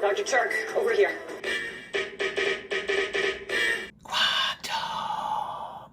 Dr. Turk, over here. Quantum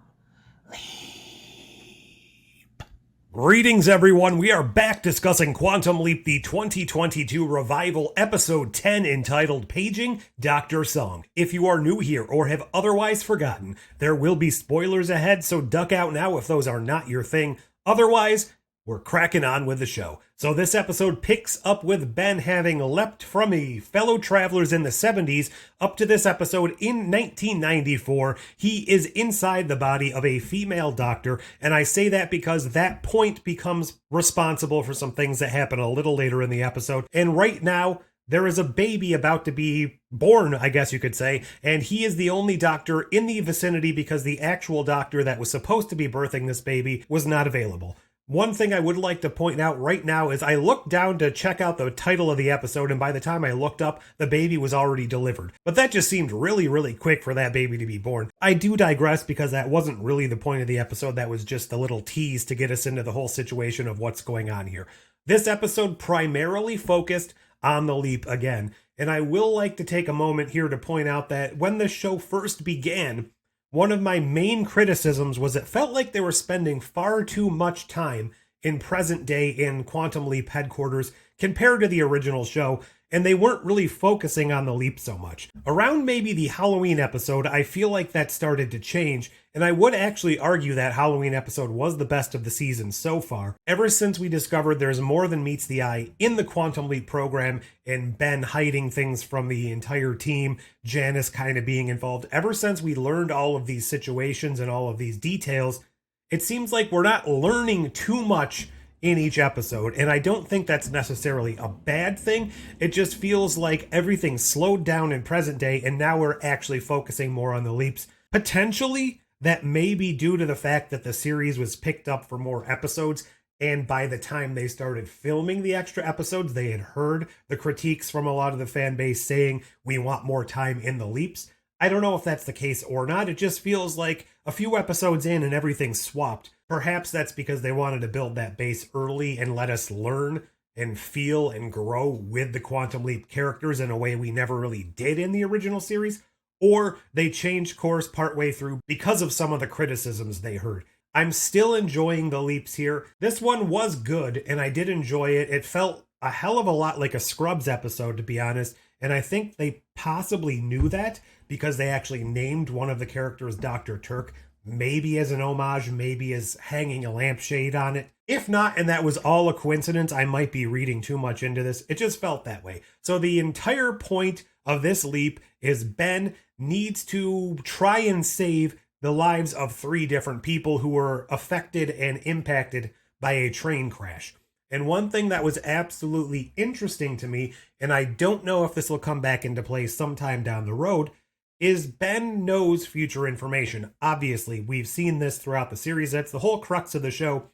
Leap. Greetings, everyone. We are back discussing Quantum Leap, the 2022 revival, episode 10, entitled Paging Dr. Song. If you are new here or have otherwise forgotten, there will be spoilers ahead, so duck out now if those are not your thing. Otherwise, we're cracking on with the show. So this episode picks up with Ben having leapt from a fellow travelers in the 70s up to this episode in 1994. He is inside the body of a female doctor, and I say that because that point becomes responsible for some things that happen a little later in the episode. And right now, there is a baby about to be born, I guess you could say, and he is the only doctor in the vicinity because the actual doctor that was supposed to be birthing this baby was not available. One thing I would like to point out right now is I looked down to check out the title of the episode, and by the time I looked up, the baby was already delivered. But that just seemed really quick for that baby to be born. I do digress because that wasn't really the point of the episode. That was just a little tease to get us into the whole situation of what's going on here. This episode primarily focused on the leap again, and I will like to take a moment here to point out that when the show first began, one of my main criticisms was it felt like they were spending far too much time in present day in Quantum Leap headquarters compared to the original show, and they weren't really focusing on the leap so much. Around maybe the Halloween episode, I feel like that started to change, and I would actually argue that Halloween episode was the best of the season so far. Ever since we discovered there's more than meets the eye in the Quantum Leap program, and Ben hiding things from the entire team, Janice kind of being involved, ever since we learned all of these situations and all of these details, it seems like we're not learning too much in each episode, and I don't think that's necessarily a bad thing. It just feels like everything slowed down in present day, and now we're actually focusing more on the leaps. Potentially, that may be due to the fact that the series was picked up for more episodes, and by the time they started filming the extra episodes, they had heard the critiques from a lot of the fan base saying, we want more time in the leaps. I don't know if that's the case or not. It just feels like a few episodes in and everything's swapped. Perhaps that's because they wanted to build that base early and let us learn and feel and grow with the Quantum Leap characters in a way we never really did in the original series. Or they changed course partway through because of some of the criticisms they heard. I'm still enjoying the leaps here. This one was good, and I did enjoy it. It felt a hell of a lot like a Scrubs episode, to be honest, and I think they possibly knew that because they actually named one of the characters Dr. Turk, maybe as an homage, maybe as hanging a lampshade on it. If not, and that was all a coincidence, I might be reading too much into this. It just felt that way. So the entire point of this leap is Ben needs to try and save the lives of 3 different people who were affected and impacted by a train crash. And one thing that was absolutely interesting to me, and I don't know if this will come back into play sometime down the road, is Ben knows future information. Obviously, we've seen this throughout the series. That's the whole crux of the show.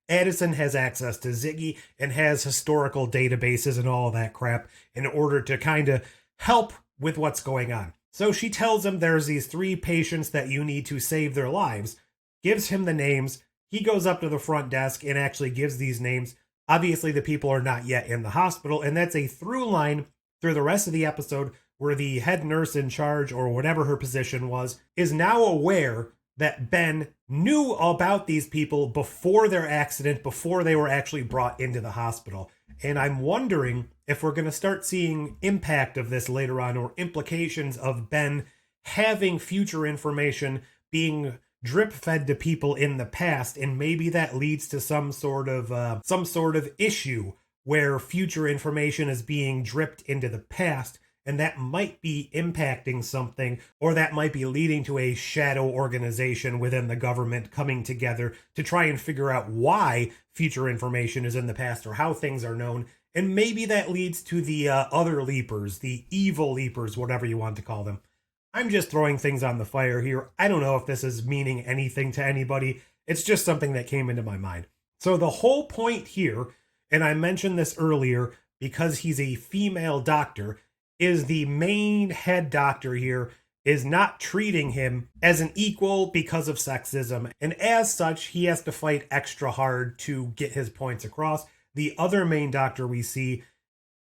Addison has access to Ziggy and has historical databases and all of that crap in order to kind of help with what's going on. So she tells him there's these 3 patients that you need to save their lives, gives him the names. He goes up to the front desk and actually gives these names. Obviously, the people are not yet in the hospital, and that's a through line through the rest of the episode where the head nurse in charge, or whatever her position was, is now aware that Ben knew about these people before their accident, before they were actually brought into the hospital. And I'm wondering if we're going to start seeing impact of this later on, or implications of Ben having future information being drip fed to people in the past, and maybe that leads to some sort of issue where future information is being dripped into the past, and that might be impacting something, or that might be leading to a shadow organization within the government coming together to try and figure out why future information is in the past or how things are known. And maybe that leads to the other leapers, the evil leapers, whatever you want to call them. I'm just throwing things on the fire here. I don't know if this is meaning anything to anybody. It's just something that came into my mind. So the whole point here, and I mentioned this earlier because he's a female doctor, is the main head doctor here is not treating him as an equal because of sexism. And as such, he has to fight extra hard to get his points across. The other main doctor we see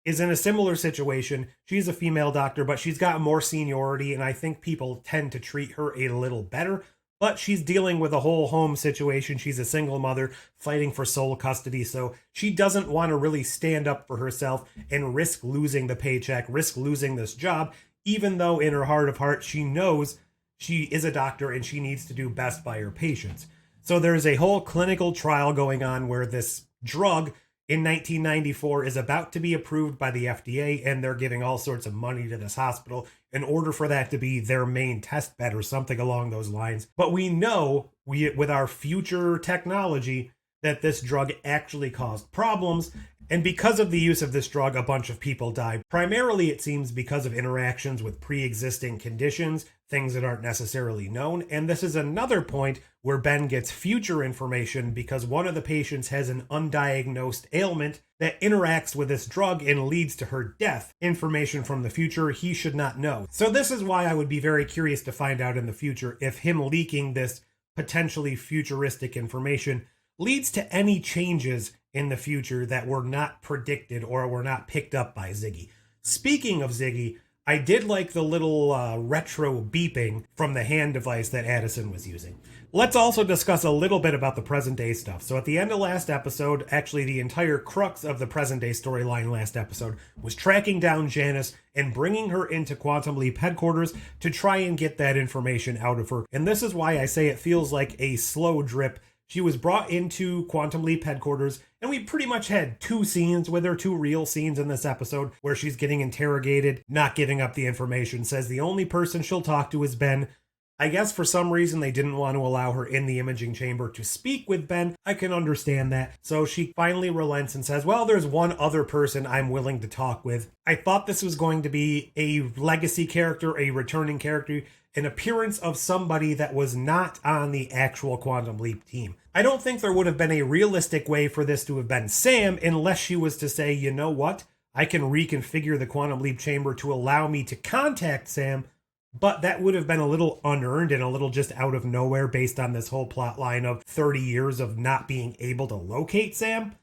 is in a similar situation. She's a female doctor, but she's got more seniority, and I think people tend to treat her a little better. But she's dealing with a whole home situation. She's a single mother fighting for sole custody, so she doesn't want to really stand up for herself and risk losing the paycheck, risk losing this job, even though in her heart of hearts she knows she is a doctor and she needs to do best by her patients. So there's a whole clinical trial going on where this drug in 1994 is about to be approved by the FDA, and they're giving all sorts of money to this hospital in order for that to be their main test bed or something along those lines. But we know with our future technology that this drug actually caused problems. And because of the use of this drug, a bunch of people died. Primarily, it seems because of interactions with pre-existing conditions, things that aren't necessarily known. And this is another point where Ben gets future information because one of the patients has an undiagnosed ailment that interacts with this drug and leads to her death. Information from the future he should not know. So this is why I would be very curious to find out in the future if him leaking this potentially futuristic information leads to any changes in the future that were not predicted or were not picked up by Ziggy. Speaking of Ziggy, I did like the little retro beeping from the hand device that Addison was using. Let's also discuss a little bit about the present day stuff. So at the end of last episode, actually the entire crux of the present day storyline last episode was tracking down Janice and bringing her into Quantum Leap headquarters to try and get that information out of her. And this is why I say it feels like a slow drip. She was brought into Quantum Leap headquarters, and we pretty much had two scenes with her, two real scenes in this episode, where she's getting interrogated, not giving up the information, says the only person she'll talk to is Ben. I guess for some reason they didn't want to allow her in the imaging chamber to speak with Ben. I can understand that. So she finally relents and says, well, there's one other person I'm willing to talk with. I thought this was going to be a legacy character, a returning character, an appearance of somebody that was not on the actual Quantum Leap team. I don't think there would have been a realistic way for this to have been Sam unless she was to say, you know what? I can reconfigure the Quantum Leap chamber to allow me to contact Sam, but that would have been a little unearned and a little just out of nowhere based on this whole plot line of 30 years of not being able to locate Sam.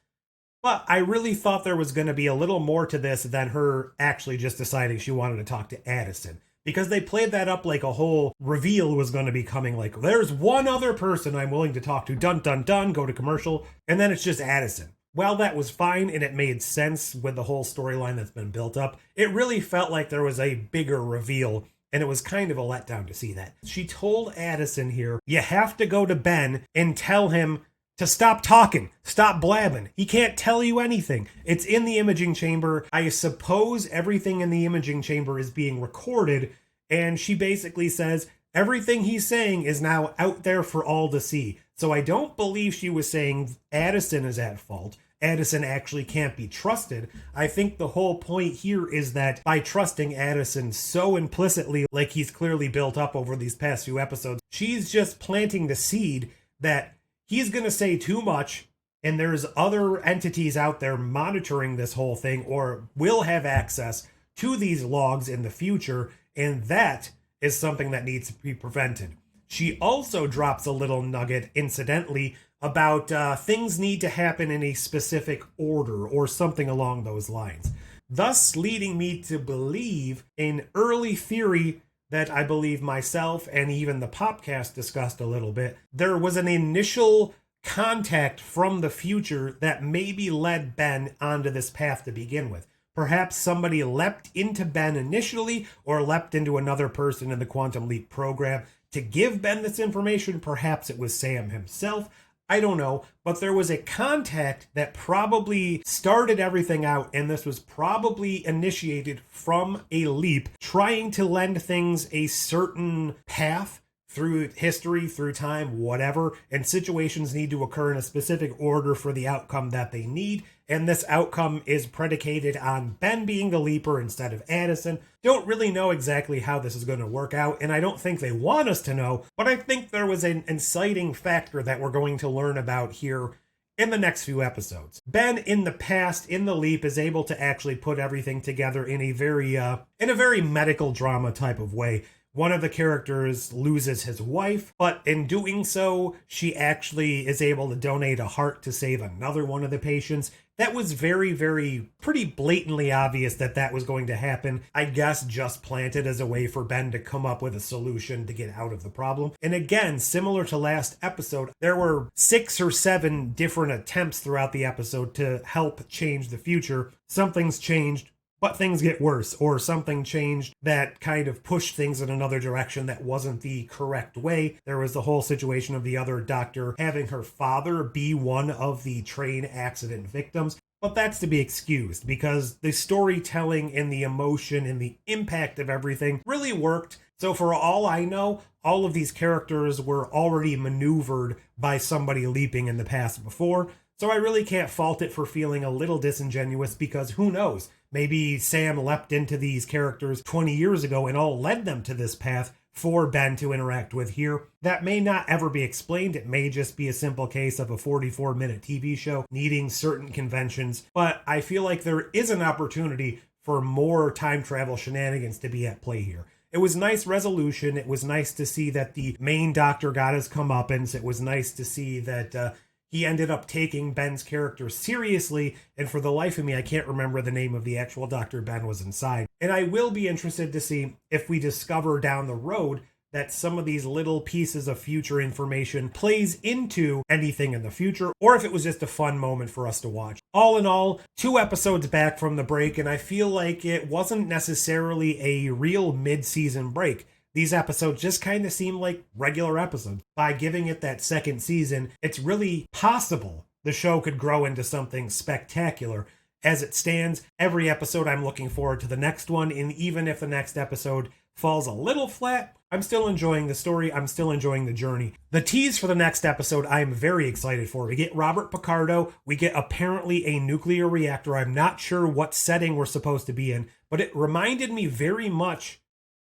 But I really thought there was going to be a little more to this than her actually just deciding she wanted to talk to Addison. Because they played that up like a whole reveal was going to be coming, like, there's one other person I'm willing to talk to, dun dun dun, go to commercial, and then it's just Addison. While that was fine and it made sense with the whole storyline that's been built up, it really felt like there was a bigger reveal, and it was kind of a letdown to see that. She told Addison here, you have to go to Ben and tell him to stop talking, stop blabbing. He can't tell you anything. It's in the imaging chamber. I suppose everything in the imaging chamber is being recorded, and she basically says everything he's saying is now out there for all to see. So I don't believe she was saying Addison is at fault. Addison actually can't be trusted. I think the whole point here is that by trusting Addison so implicitly, like he's clearly built up over these past few episodes, she's just planting the seed that he's going to say too much, and there's other entities out there monitoring this whole thing or will have access to these logs in the future, and that is something that needs to be prevented. She also drops a little nugget, incidentally, about things need to happen in a specific order or something along those lines, thus leading me to believe an early theory that I believe myself and even the Popcast discussed a little bit. There was an initial contact from the future that maybe led Ben onto this path to begin with. Perhaps somebody leapt into Ben initially or leapt into another person in the Quantum Leap program to give Ben this information. Perhaps it was Sam himself. I don't know, but there was a contact that probably started everything out, and this was probably initiated from a leap, trying to lend things a certain path through history, through time, whatever, and situations need to occur in a specific order for the outcome that they need, and this outcome is predicated on Ben being the leaper instead of Addison. Don't really know exactly how this is going to work out, and I don't think they want us to know, but I think there was an inciting factor that we're going to learn about here in the next few episodes. Ben, in the past, in the leap, is able to actually put everything together in a very medical drama type of way. One of the characters loses his wife, but in doing so, she actually is able to donate a heart to save another one of the patients. that was pretty blatantly obvious that that was going to happen. I guess just planted as a way for Ben to come up with a solution to get out of the problem. And again, similar to last episode, there were 6 or 7 different attempts throughout the episode to help change the future. Something's changed, but things get worse, or something changed that kind of pushed things in another direction that wasn't the correct way. There was the whole situation of the other doctor having her father be one of the train accident victims. But that's to be excused because the storytelling and the emotion and the impact of everything really worked. So for all I know, all of these characters were already maneuvered by somebody leaping in the past before. So I really can't fault it for feeling a little disingenuous because who knows? Maybe Sam leapt into these characters 20 years ago and all led them to this path for Ben to interact with here. That may not ever be explained. It may just be a simple case of a 44-minute TV show needing certain conventions. But I feel like there is an opportunity for more time travel shenanigans to be at play here. It was nice resolution. It was nice to see that the main doctor got his comeuppance. It was nice to see that he ended up taking Ben's character seriously, and for the life of me, I can't remember the name of the actual Dr. Ben was inside. And I will be interested to see if we discover down the road that some of these little pieces of future information plays into anything in the future, or if it was just a fun moment for us to watch. All in all, 2 episodes back from the break, and I feel like it wasn't necessarily a real mid-season break. These episodes just kind of seem like regular episodes. By giving it that second season, it's really possible the show could grow into something spectacular. As it stands, every episode I'm looking forward to the next one, and even if the next episode falls a little flat, I'm still enjoying the story, I'm still enjoying the journey. The tease for the next episode I'm very excited for. We get Robert Picardo, we get apparently a nuclear reactor. I'm not sure what setting we're supposed to be in, but it reminded me very much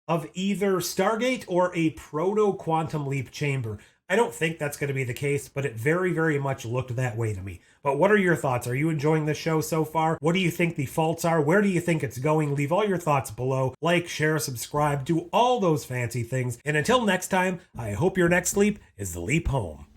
of either Stargate or a proto-quantum leap chamber. I don't think that's going to be the case, but it very much looked that way to me. But what are your thoughts? Are you enjoying the show so far? What do you think the faults are? Where do you think it's going? Leave all your thoughts below. Like, share, subscribe, do all those fancy things. And until next time, I hope your next leap is the leap home.